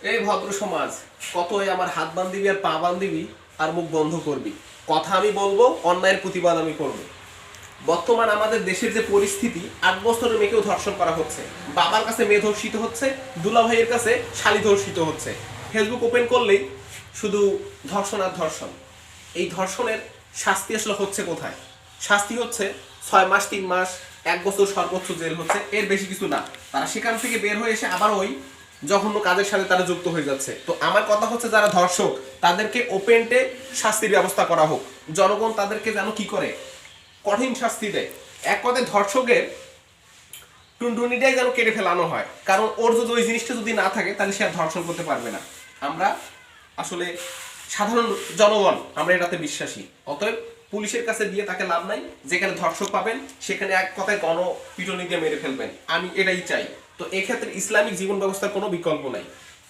এই ভদ্র সমাজ, কতই আমার হাত বান্ধিবি আর পা বান্ধিবি আর মুখ বন্ধ করবি। কথা আমি বলবো, অন্যায়ের প্রতিবাদ আমি করব। বর্তমান আমাদের দেশের যে পরিস্থিতি, 8 বছরের মেয়েকেও ধর্ষণ করা হচ্ছে, বাবার কাছে মেয়ে ধর্ষিত হচ্ছে, দুলা ভাইয়ের কাছে শালি ধর্ষিত হচ্ছে। ফেসবুক ওপেন করলেই শুধু ধর্ষণ আর ধর্ষণ। এই ধর্ষণের শাস্তি আসলে হচ্ছে কোথায়? শাস্তি হচ্ছে 6 মাস, 3 মাস, 1 বছর সর্বোচ্চ জেল হচ্ছে, এর বেশি কিছু না। তারা সেখান থেকে বের হয়ে এসে আবার ওই জঘন্য কাজের সাথে তারা যুক্ত হয়ে যাচ্ছে। তো আমার কথা হচ্ছে, যারা ধর্ষক তাদেরকে ওপেনটে শাস্তির ব্যবস্থা করা হোক। জনগণ তাদেরকে যেন কি করে, কঠিন শাস্তি দেয়। এক কথায় ধর্ষকের টুনটুনিটাই যেন কেটে ফেলানো হয়, কারণ ওর যদি ওই জিনিসটা যদি না থাকে তাহলে সে আর ধর্ষণ করতে পারবে না। আমরা আসলে সাধারণ জনগণ আমরা এটাতে বিশ্বাসী। অতএব পুলিশের কাছে দিয়ে তাকে লাভ নাই। যেখানে ধর্ষক পাবেন সেখানে এক কথায় গণপিটুনি দিয়ে মেরে ফেলবেন, আমি এটাই চাই। তো এক্ষেত্রে ইসলামিক জীবন ব্যবস্থার কোনো বিকল্প নাই।